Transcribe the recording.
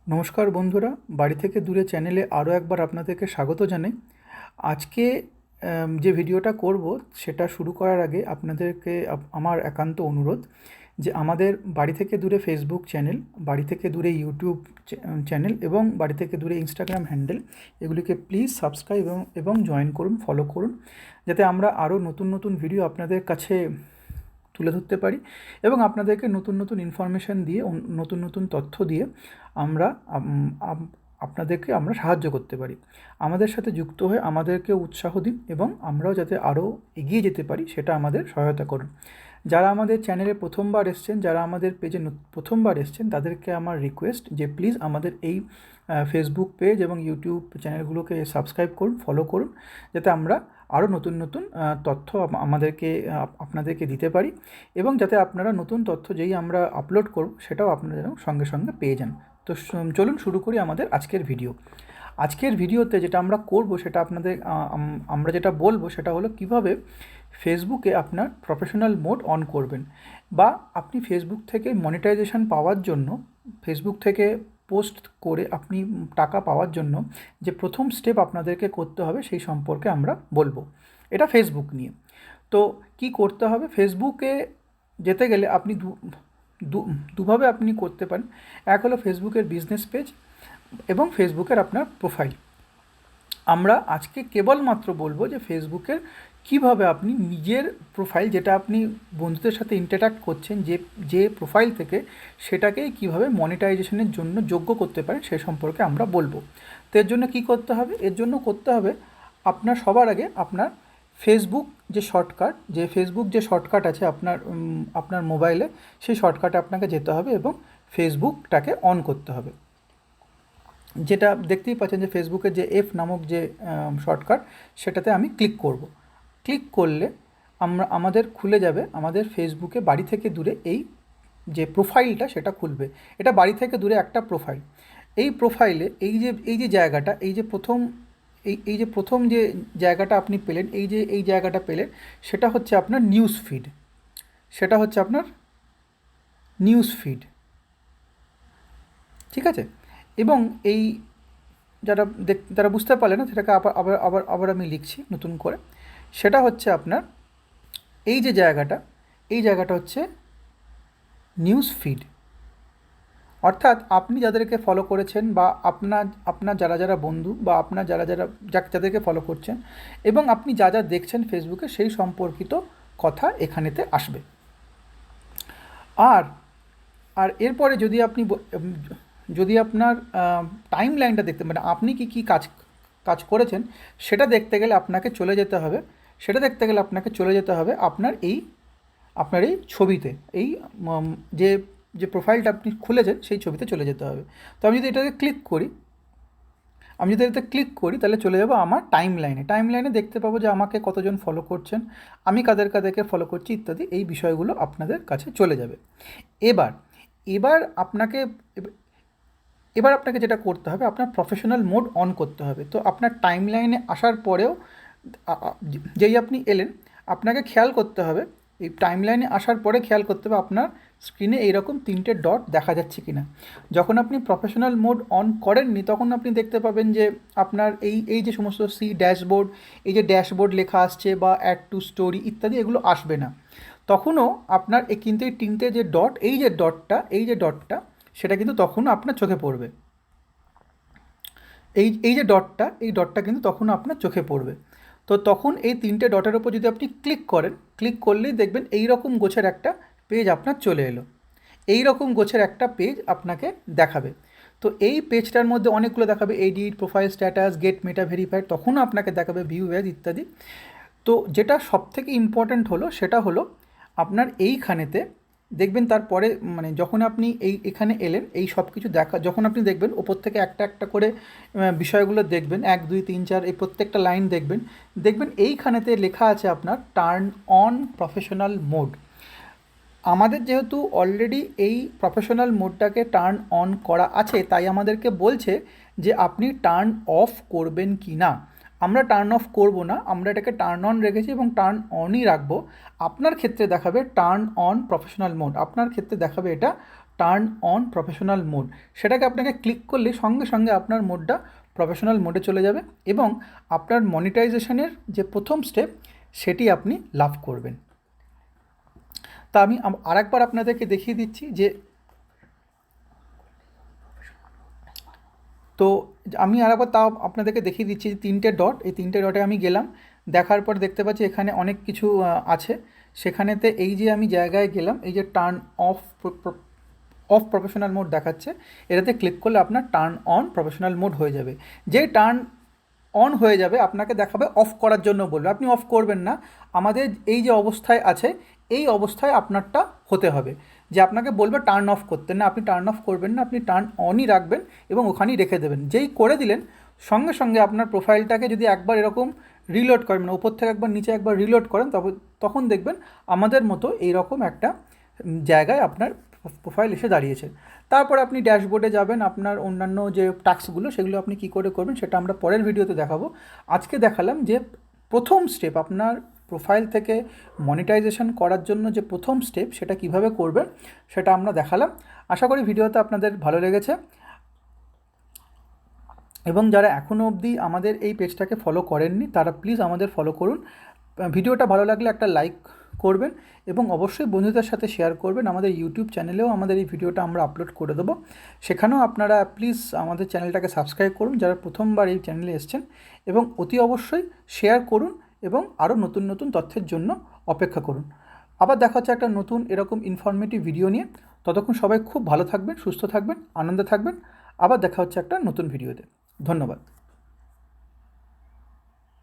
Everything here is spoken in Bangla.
নমস্কার বন্ধুরা, বাড়ি থেকে দূরে চ্যানেলে আরও একবার আপনাদেরকে স্বাগত জানাই। আজকে যে ভিডিওটা করব সেটা শুরু করার আগে আপনাদেরকে আমার একান্ত অনুরোধ যে আমাদের বাড়ি থেকে দূরে ফেসবুক চ্যানেল, বাড়ি থেকে দূরে ইউটিউব চ্যানেল এবং বাড়ি থেকে দূরে ইনস্টাগ্রাম হ্যান্ডেল, এগুলিকে প্লিজ সাবস্ক্রাইব এবং জয়েন করুন, ফলো করুন, যাতে আমরা আরও নতুন নতুন ভিডিও আপনাদের কাছে তুলে ধরতে পারি এবং আপনাদেরকে নতুন নতুন ইনফরমেশান দিয়ে নতুন নতুন তথ্য দিয়ে আমরা আপনাদেরকে আমরা সাহায্য করতে পারি। আমাদের সাথে যুক্ত হয়ে আমাদেরকে উৎসাহ দিন এবং আমরাও যাতে আরও এগিয়ে যেতে পারি সেটা আমাদের সহায়তা করুন। যারা আমাদের চ্যানেলে প্রথমবার এসছেন, যারা আমাদের পেজে প্রথমবার এসছেন, তাদেরকে আমার রিকোয়েস্ট যে প্লিজ আমাদের এই ফেসবুক পেজ এবং ইউটিউব চ্যানেলগুলোকে সাবস্ক্রাইব করুন, ফলো করুন, যাতে আমরা আরও নতুন নতুন তথ্য আপনাদেরকে দিতে পারি এবং যাতে আপনারা নতুন তথ্য যেই আমরা আপলোড করব সেটাও আপনারা যেন সঙ্গে সঙ্গে পেয়ে যান। তো চলুন শুরু করি আমাদের আজকের ভিডিও। আজকের ভিডিওতে যেটা আমরা করব সেটা আমরা যেটা বলবো সেটা হলো কিভাবে ফেসবুকে আপনার প্রফেশনাল মোড অন করবেন, বা আপনি ফেসবুক থেকে মনিটাইজেশন পাওয়ার জন্য, ফেসবুক থেকে পোস্ট করে আপনি টাকা পাওয়ার জন্য যে প্রথম স্টেপ আপনাদেরকে করতে হবে সেই সম্পর্কে আমরা বলবো। এটা ফেসবুক নিয়ে। তো কি করতে হবে? ফেসবুকে যেতে গেলে আপনি দুভাবে আপনি করতে পারেন। এক হলো ফেসবুকের বিজনেস পেজ এবং ফেসবুকের আপনার প্রোফাইল। আমরা আজকে কেবলমাত্র বলবো যে ফেসবুকের কিভাবে আপনি নিজের প্রোফাইল, যেটা আপনি বন্ধুদের সাথে ইন্টারঅ্যাক্ট করছেন যে প্রোফাইল থেকে, সেটাকেই কিভাবে মনিটাইজেশনের জন্য যোগ্য করতে পারেন সে সম্পর্কে আমরা বলবো। তো এর জন্য কী করতে হবে? এর জন্য করতে হবে আপনার সবার আগে আপনার ফেসবুক যে শর্টকাট আছে আপনার মোবাইলে, সেই শর্টকাটে আপনাকে যেতে হবে এবং ফেসবুকটাকে অন করতে হবে। যেটা দেখতেই পাচ্ছেন যে ফেসবুকের যে এফ নামক যে শর্টকাট, সেটাতে আমি ক্লিক করব। ক্লিক করলে আমাদের খুলে যাবে আমাদের ফেসবুকে বাড়ি থেকে দূরে এই যে প্রোফাইলটা সেটা খুলবে। এটা বাড়ি থেকে দূরে একটা প্রোফাইল। এই প্রোফাইলে এই যে জায়গাটা, এই যে প্রথম যে জায়গাটা আপনি পেলেন, এই জায়গাটা পেলেন, সেটা হচ্ছে আপনার নিউজ ফিড। সেটা হচ্ছে আপনার নিউজ ফিড, ঠিক আছে? এবং এই যারা বুঝতে পারলে না, সেটাকে আবার আমি লিখছি নতুন করে। সেটা হচ্ছে আপনার এই যে জায়গাটা, এই জায়গাটা হচ্ছে নিউজ ফিড। অর্থাৎ আপনি যাদেরকে ফলো করেছেন, বা আপনার যারা বন্ধু, বা আপনার যাদেরকে ফলো করছেন, এবং আপনি যা দেখছেন ফেসবুকে, সেই সম্পর্কিত কথা এখানেতে আসবে। আর আর এরপরে যদি আপনার টাইম লাইনটা দেখতে, মানে আপনি কি কাজ করেছেন সেটা দেখতে গেলে আপনাকে চলে যেতে হবে আপনার এই ছবিতে, এই যে প্রোফাইলটা আপনি খুলেছেন সেই ছবিতে চলে যেতে হবে। তো আমি যদি এটাতে ক্লিক করি তাহলে চলে যাব আমার টাইম লাইনে দেখতে পাবো যে আমাকে কতজন ফলো করছেন, আমি কাদেরকে ফলো করছি ইত্যাদি, এই বিষয়গুলো আপনাদের কাছে চলে যাবে। এবার আপনাকে যেটা করতে হবে, আপনার প্রফেশনাল মোড অন করতে হবে। তো আপনার টাইম লাইনে আসার পরেও যেই আপনি এলেন, আপনাকে খেয়াল করতে হবে, এই টাইম লাইনে আসার পরে খেয়াল করতে হবে আপনার স্ক্রিনে এইরকম 3টে ডট দেখা যাচ্ছে কি না। যখন আপনি প্রফেশনাল মোড অন করেননি, তখন আপনি দেখতে পাবেন যে আপনার এই যে সমস্ত ড্যাশবোর্ড, এই যে ড্যাশবোর্ড লেখা আসছে, বা অ্যাড টু স্টোরি ইত্যাদি, এগুলো আসবে না। তখনও আপনার কিন্তু এই 3টে যে ডট, এই যে ডটটা সেটা কিন্তু তখনও আপনার চোখে পড়বে। এই ডটটা কিন্তু তখনও আপনার চোখে পড়বে। তো তখন এই 3টে ডটের ওপর যদি আপনি ক্লিক করলেই দেখবেন এই রকম গোছের একটা পেজ আপনার চলে এলো। এই রকম গোছের একটা পেজ আপনাকে দেখাবে। তো এই পেজটার মধ্যে অনেকগুলো দেখাবে, edit, profile status, get Meta verified, তখনও আপনাকে দেখাবে ভিউ এজ ইত্যাদি। তো যেটা সবথেকে ইম্পর্ট্যান্ট হলো সেটা হলো আপনার এইখানেতে দেখবেন, তারপরে মানে যখন আপনি এখানে এলেন, এই সব কিছু যখন আপনি দেখবেন ওপর থেকে একটা একটা করে বিষয়গুলো দেখবেন, 1 2 3 4 এই প্রত্যেকটা লাইন দেখবেন এইখানেতে লেখা আছে আপনার টার্ন অন প্রফেশনাল মোড। আমাদের যেহেতু অলরেডি এই প্রফেশনাল মোডটাকে টার্ন অন করা আছে, তাই আমাদেরকে বলছে যে আপনি টার্ন অফ করবেন কি না। আমরা টার্ন অফ করব না, আমরা এটাকে টার্ন অন রেখেছি এবং টার্ন অনই রাখবো। আপনার ক্ষেত্রে দেখাবে টার্ন অন প্রফেশনাল মোড, আপনার ক্ষেত্রে দেখাবে এটা টার্ন অন প্রফেশনাল মোড, সেটাকে আপনাকে ক্লিক করলে সঙ্গে সঙ্গে আপনার মোডটা প্রফেশনাল মোডে চলে যাবে এবং আপনার মনিটাইজেশনের যে প্রথম স্টেপ সেটি আপনি লাভ করবেন। তা আমি আরেকবার আপনাদেরকে দেখিয়ে দিচ্ছি যে তো আমি আরেকবার তাও আপনাদেরকে দেখিয়ে দিচ্ছি যে 3টে ডট, এই 3টে ডটে আমি গেলাম, দেখার পর দেখতে পাচ্ছি এখানে অনেক কিছু আছে। সেখানেতে এই যে আমি জায়গায় গেলাম, এই যে টার্ন অফ প্রফেশনাল মোড দেখাচ্ছে, এটাতে ক্লিক করলে আপনার টার্ন অন প্রফেশনাল মোড হয়ে যাবে। যে টার্ন অন হয়ে যাবে আপনাকে দেখাবে অফ করার জন্য বলবে, আপনি অফ করবেন না। আমাদের এই যে অবস্থায় আছে এই অবস্থায় আপনারটা হতে হবে, যে আপনাকে বলবে টার্ন অফ করতে, না আপনি টার্ন অফ করবেন না, আপনি টার্ন অনই রাখবেন এবং ওখানেই রেখে দেবেন। যেই করে দিলেন সঙ্গে সঙ্গে আপনার প্রোফাইলটাকে যদি একবার এরকম রিলোড করেন, মানে উপর থেকে একবার নিচে একবার রিলোড করেন, তখন দেখবেন আমাদের মতো এইরকম একটা জায়গায় আপনার প্রোফাইল এসে দাঁড়িয়েছে। তারপর আপনি ড্যাশবোর্ডে যাবেন, আপনার অন্যান্য যে টাস্কগুলো সেগুলো আপনি কী করে করবেন সেটা আমরা পরের ভিডিওতে দেখাবো। আজকে দেখালাম যে প্রথম স্টেপ আপনার প্রোফাইল থেকে মনিটাইজেশন করার জন্য যে প্রথম স্টেপ সেটা কিভাবে করবেন সেটা আমরা দেখালাম। আশা করি ভিডিওটা আপনাদের ভালো লেগেছে এবং যারা এখনও অবধি আমাদের এই পেজটাকে ফলো করেননি তারা প্লিজ আমাদের ফলো করুন। ভিডিওটা ভালো লাগলে একটা লাইক করবেন এবং অবশ্যই বন্ধুদের সাথে শেয়ার করবেন। আমাদের ইউটিউব চ্যানেলেও আমাদের এই ভিডিওটা আমরা আপলোড করে দেবো, সেখানেও আপনারা প্লিজ আমাদের চ্যানেলটাকে সাবস্ক্রাইব করুন যারা প্রথমবার এই চ্যানেলে এসেছেন, এবং অতি অবশ্যই শেয়ার করুন এবং আরও নতুন নতুন তথ্যের জন্য অপেক্ষা করুন। আবার দেখা হচ্ছে একটা নতুন এরকম ইনফরমেটিভ ভিডিও নিয়ে। ততক্ষণ সবাই খুব ভালো থাকবেন, সুস্থ থাকবেন, আনন্দে থাকবেন। আবার দেখা হচ্ছে একটা নতুন ভিডিওতে। ধন্যবাদ।